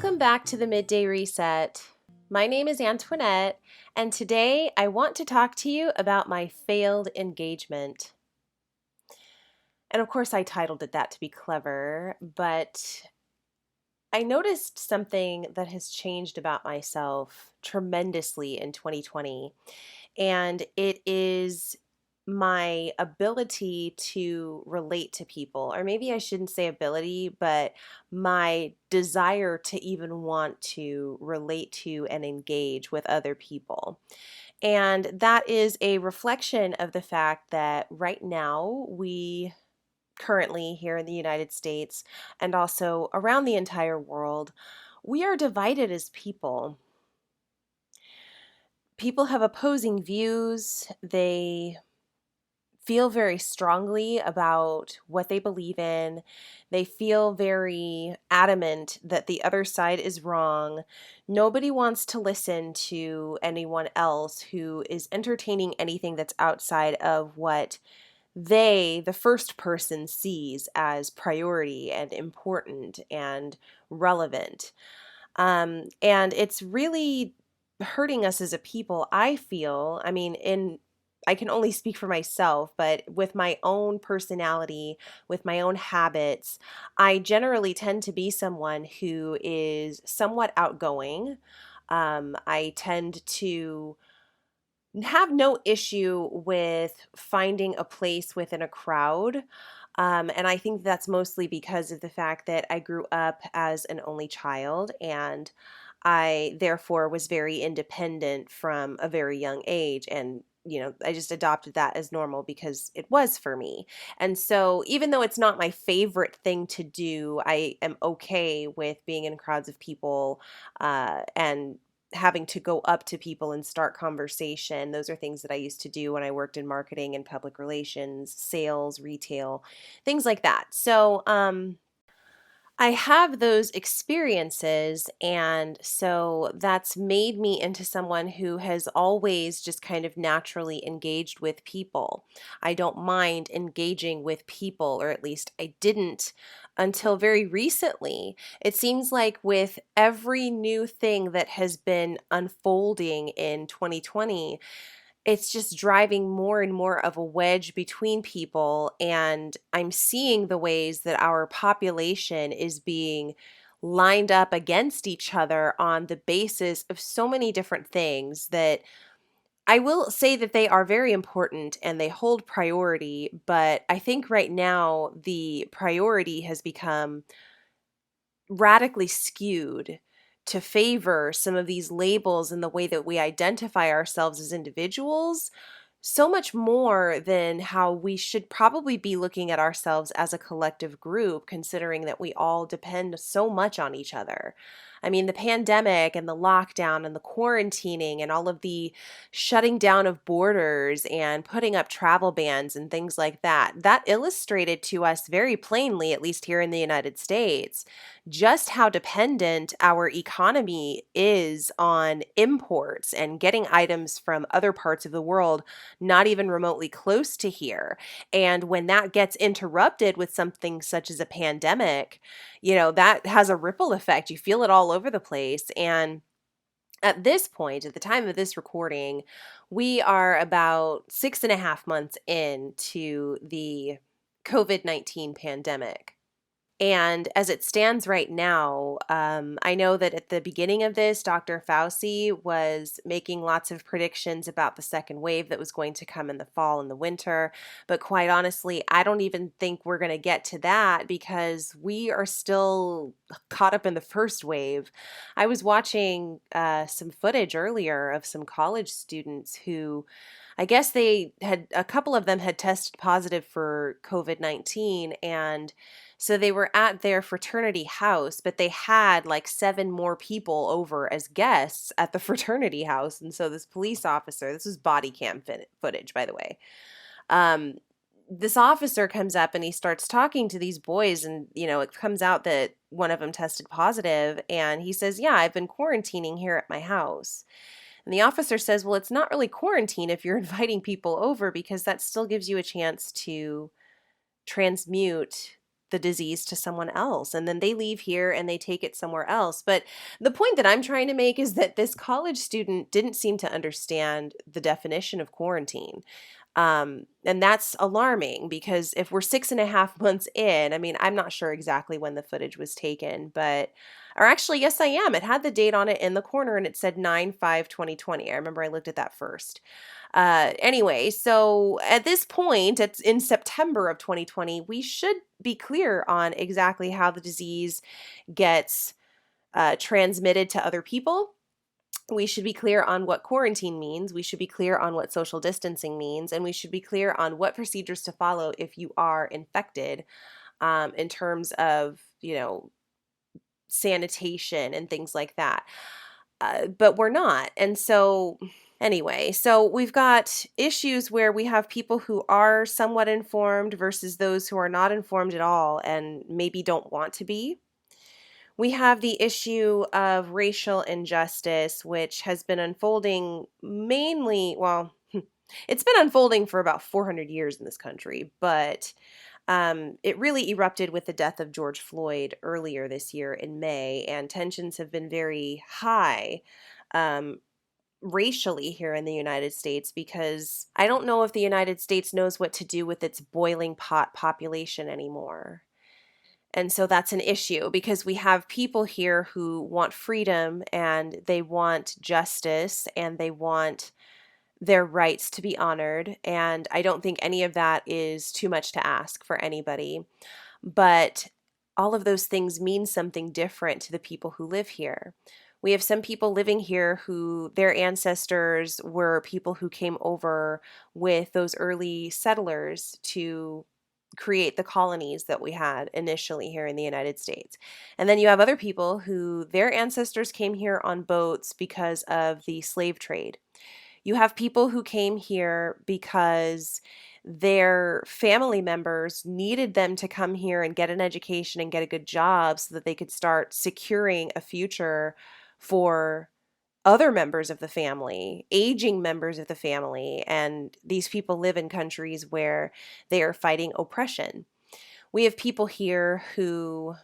Welcome back to the Midday Reset. My name is Antoinette, and today I want to talk to you about my failed engagement. And of course, I titled it that to be clever, but I noticed something that has changed about myself tremendously in 2020, and it is my ability to relate to people, or maybe I shouldn't say ability, but my desire to even want to relate to and engage with other people. And that is a reflection of the fact that right now we currently here in the United States and also around the entire world, we are divided as people. People have opposing views. They feel very strongly about what they believe in. They feel very adamant that the other side is wrong. Nobody wants to listen to anyone else who is entertaining anything that's outside of what the first person, sees as priority and important and relevant. And it's really hurting us as a people, I feel. I can only speak for myself, but with my own personality, with my own habits, I generally tend to be someone who is somewhat outgoing. I tend to have no issue with finding a place within a crowd. And I think that's mostly because of the fact that I grew up as an only child and I therefore was very independent from a very young age. And I just adopted that as normal because it was for me. And so, even though it's not my favorite thing to do, I am okay with being in crowds of people and having to go up to people and start conversation. Those are things that I used to do when I worked in marketing and public relations, sales, retail, things like that. So, I have those experiences, and so that's made me into someone who has always just kind of naturally engaged with people. I don't mind engaging with people, or at least I didn't until very recently. It seems like with every new thing that has been unfolding in 2020, it's just driving more and more of a wedge between people. And I'm seeing the ways that our population is being lined up against each other on the basis of so many different things that I will say that they are very important and they hold priority. But I think right now the priority has become radically skewed to favor some of these labels and the way that we identify ourselves as individuals so much more than how we should probably be looking at ourselves as a collective group, considering that we all depend so much on each other. I mean, the pandemic and the lockdown and the quarantining and all of the shutting down of borders and putting up travel bans and things like that, that illustrated to us very plainly, at least here in the United States, just how dependent our economy is on imports and getting items from other parts of the world not even remotely close to here. And when that gets interrupted with something such as a pandemic, that has a ripple effect. You feel it all over the place. And at this point, at the time of this recording, we are about 6.5 months into the COVID-19 pandemic. And as it stands right now, I know that at the beginning of this, Dr. Fauci was making lots of predictions about the second wave that was going to come in the fall and the winter. But quite honestly, I don't even think we're going to get to that because we are still caught up in the first wave. I was watching some footage earlier of some college students who I guess a couple of them had tested positive for COVID-19, and so they were at their fraternity house, but they had like seven more people over as guests at the fraternity house. And so this police officer, this was body cam footage, by the way. Um, this officer comes up and he starts talking to these boys, and it comes out that one of them tested positive, and he says, "Yeah, I've been quarantining here at my house." And the officer says, "Well, it's not really quarantine if you're inviting people over because that still gives you a chance to transmute the disease to someone else, and then they leave here and they take it somewhere else. But the point that I'm trying to make is that this college student didn't seem to understand the definition of quarantine. And that's alarming because if we're 6.5 months in, I mean, I'm not sure exactly when the footage was taken, but, or actually, yes, I am. It had the date on it in the corner and it said 9/5/2020. I remember I looked at that first. Anyway, so at this point, it's in September of 2020, we should be clear on exactly how the disease gets transmitted to other people. We should be clear on what quarantine means. We should be clear on what social distancing means. And we should be clear on what procedures to follow if you are infected, in terms of, sanitation and things like that. But we're not. And so, anyway, so we've got issues where we have people who are somewhat informed versus those who are not informed at all and maybe don't want to be. We have the issue of racial injustice, which has been unfolding mainly, well, it's been unfolding for about 400 years in this country, but it really erupted with the death of George Floyd earlier this year in May, and tensions have been very high um, racially here in the United States because I don't know if the United States knows what to do with its boiling pot population anymore. And so that's an issue because we have people here who want freedom and they want justice and they want their rights to be honored. And I don't think any of that is too much to ask for anybody. But all of those things mean something different to the people who live here. We have some people living here who their ancestors were people who came over with those early settlers to create the colonies that we had initially here in the United States. And then you have other people who their ancestors came here on boats because of the slave trade. You have people who came here because their family members needed them to come here and get an education and get a good job so that they could start securing a future for other members of the family, aging members of the family, and these people live in countries where they are fighting oppression. We have people here who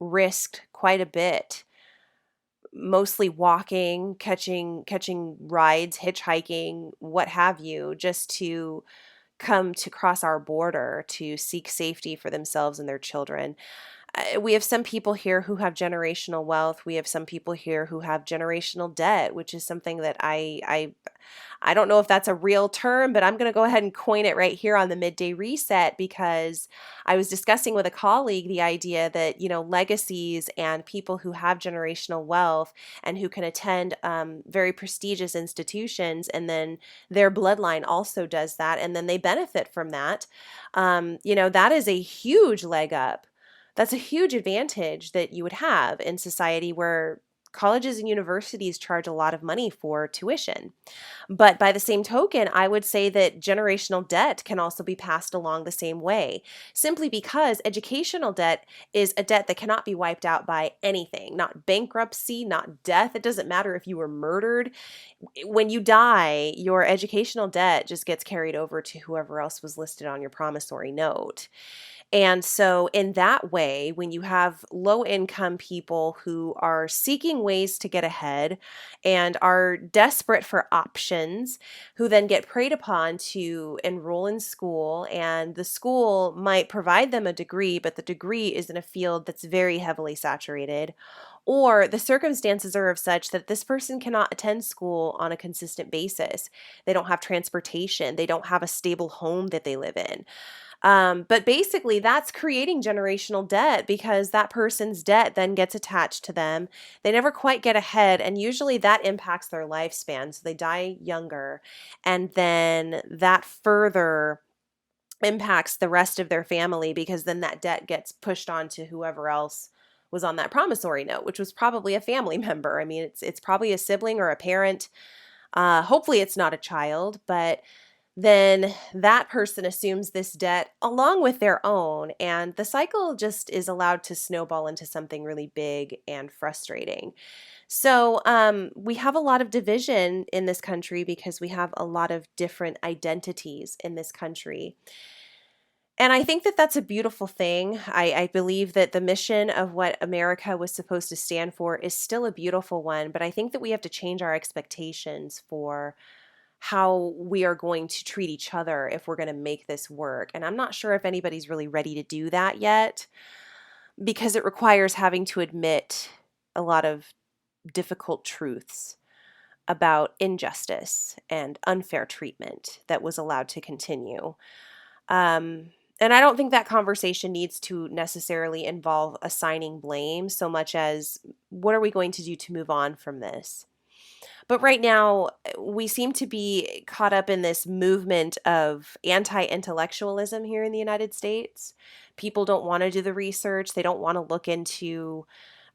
risked quite a bit, mostly walking, catching rides, hitchhiking, what have you, just to come to cross our border to seek safety for themselves and their children. We have some people here who have generational wealth. We have some people here who have generational debt, which is something that I don't know if that's a real term, but I'm going to go ahead and coin it right here on the midday reset because I was discussing with a colleague the idea that, legacies and people who have generational wealth and who can attend very prestigious institutions, and then their bloodline also does that, and then they benefit from that. That is a huge leg up. That's a huge advantage that you would have in society where colleges and universities charge a lot of money for tuition. But by the same token, I would say that generational debt can also be passed along the same way, simply because educational debt is a debt that cannot be wiped out by anything, not bankruptcy, not death. It doesn't matter if you were murdered. When you die, your educational debt just gets carried over to whoever else was listed on your promissory note. And so, in that way, when you have low income people who are seeking ways to get ahead and are desperate for options, who then get preyed upon to enroll in school, and the school might provide them a degree, but the degree is in a field that's very heavily saturated. Or the circumstances are of such that this person cannot attend school on a consistent basis. They don't have transportation. They don't have a stable home that they live in. But basically, that's creating generational debt because that person's debt then gets attached to them. They never quite get ahead, and usually that impacts their lifespan. So they die younger, and then that further impacts the rest of their family because then that debt gets pushed on to whoever else was on that promissory note, which was probably a family member. I mean, it's probably a sibling or a parent. Hopefully, it's not a child, but then that person assumes this debt along with their own, and the cycle just is allowed to snowball into something really big and frustrating. So, we have a lot of division in this country because we have a lot of different identities in this country. And I think that that's a beautiful thing. I believe that the mission of what America was supposed to stand for is still a beautiful one, but I think that we have to change our expectations for how we are going to treat each other if we're going to make this work. And I'm not sure if anybody's really ready to do that yet because it requires having to admit a lot of difficult truths about injustice and unfair treatment that was allowed to continue. Um, and I don't think that conversation needs to necessarily involve assigning blame so much as what are we going to do to move on from this? But right now, we seem to be caught up in this movement of anti intellectualism here in the United States. People don't want to do the research, they don't want to look into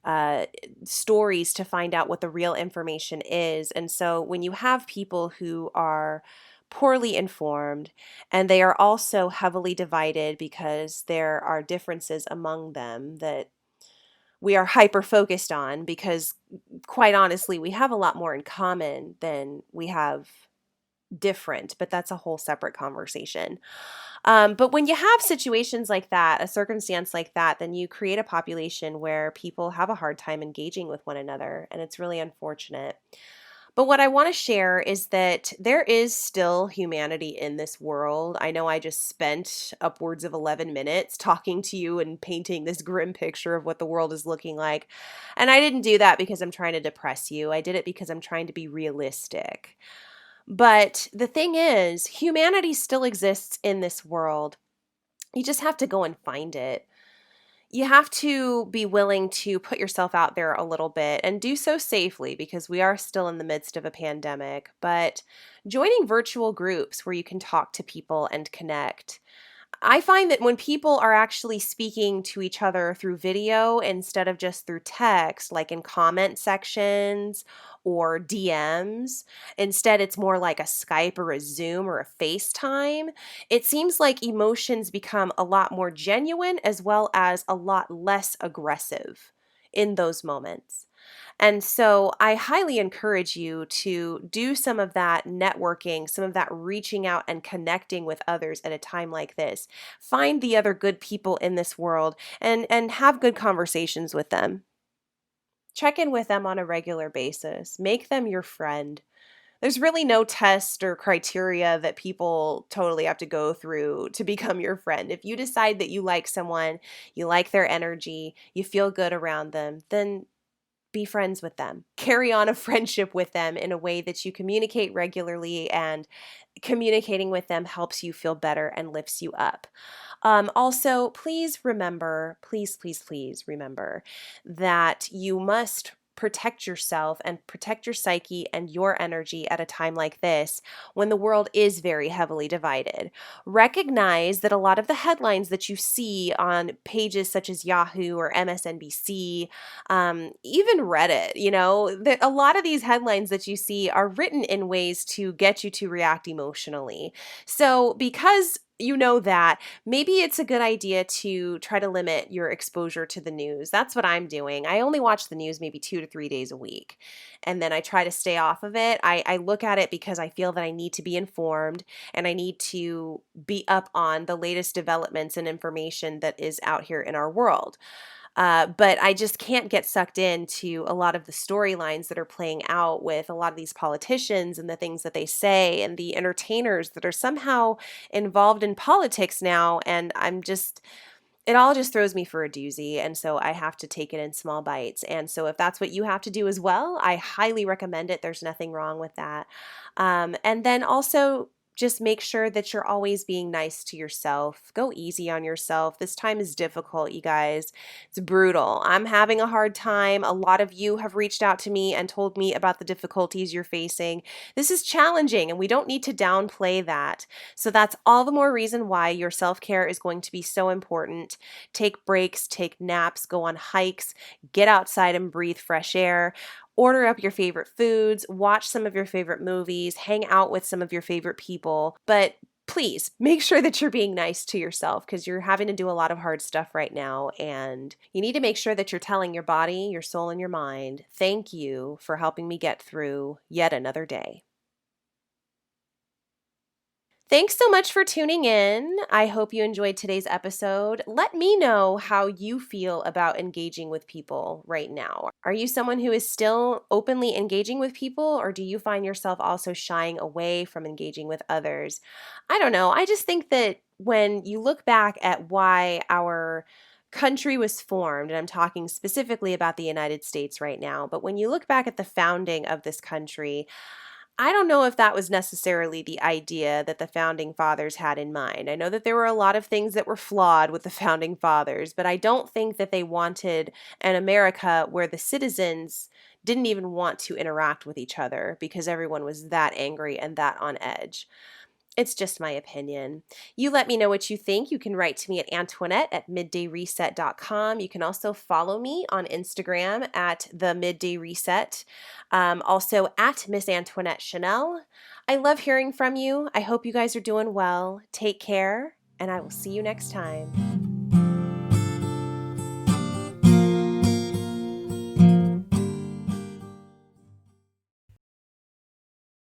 uh, stories to find out what the real information is. And so when you have people who are poorly informed and they are also heavily divided because there are differences among them that we are hyper focused on because quite honestly we have a lot more in common than we have different, but that's a whole separate conversation. But when you have situations like that, a circumstance like that, then you create a population where people have a hard time engaging with one another, and it's really unfortunate. But what I want to share is that there is still humanity in this world. I know I just spent upwards of 11 minutes talking to you and painting this grim picture of what the world is looking like. And I didn't do that because I'm trying to depress you. I did it because I'm trying to be realistic. But the thing is, humanity still exists in this world. You just have to go and find it. You have to be willing to put yourself out there a little bit and do so safely because we are still in the midst of a pandemic. But joining virtual groups where you can talk to people and connect, I find that when people are actually speaking to each other through video instead of just through text, like in comment sections or DMs, instead it's more like a Skype or a Zoom or a FaceTime, it seems like emotions become a lot more genuine as well as a lot less aggressive in those moments. And so I highly encourage you to do some of that networking, some of that reaching out and connecting with others at a time like this. Find the other good people in this world and have good conversations with them. Check in with them on a regular basis. Make them your friend. There's really no test or criteria that people totally have to go through to become your friend. If you decide that you like someone, you like their energy, you feel good around them, then be friends with them. Carry on a friendship with them in a way that you communicate regularly, and communicating with them helps you feel better and lifts you up. Also, please remember, please remember that you must protect yourself and protect your psyche and your energy at a time like this when the world is very heavily divided. Recognize that a lot of the headlines that you see on pages such as Yahoo or MSNBC, even Reddit, that a lot of these headlines that you see are written in ways to get you to react emotionally. So, because you know that, maybe it's a good idea to try to limit your exposure to the news. That's what I'm doing. I only watch the news maybe 2 to 3 days a week, and then I try to stay off of it. I look at it because I feel that I need to be informed and I need to be up on the latest developments and information that is out here in our world. But I just can't get sucked into a lot of the storylines that are playing out with a lot of these politicians and the things that they say and the entertainers that are somehow involved in politics now. And it all just throws me for a doozy. And so I have to take it in small bites. And so if that's what you have to do as well, I highly recommend it. There's nothing wrong with that. And then also, just make sure that you're always being nice to yourself. Go easy on yourself. This time is difficult, you guys. It's brutal. I'm having a hard time. A lot of you have reached out to me and told me about the difficulties you're facing. This is challenging, and we don't need to downplay that. So that's all the more reason why your self-care is going to be so important. Take breaks, take naps, go on hikes, get outside and breathe fresh air. Order up your favorite foods, watch some of your favorite movies, hang out with some of your favorite people. But please make sure that you're being nice to yourself because you're having to do a lot of hard stuff right now. And you need to make sure that you're telling your body, your soul, and your mind, thank you for helping me get through yet another day. Thanks so much for tuning in. I hope you enjoyed today's episode. Let me know how you feel about engaging with people right now. Are you someone who is still openly engaging with people, or do you find yourself also shying away from engaging with others? I don't know. I just think that when you look back at why our country was formed, and I'm talking specifically about the United States right now, but when you look back at the founding of this country, I don't know if that was necessarily the idea that the founding fathers had in mind. I know that there were a lot of things that were flawed with the founding fathers, but I don't think that they wanted an America where the citizens didn't even want to interact with each other because everyone was that angry and that on edge. It's just my opinion. You let me know what you think. You can write to me at Antoinette@middayreset.com. You can also follow me on Instagram at the Midday Reset. Also at Miss Antoinette Chanel. I love hearing from you. I hope you guys are doing well. Take care, and I will see you next time.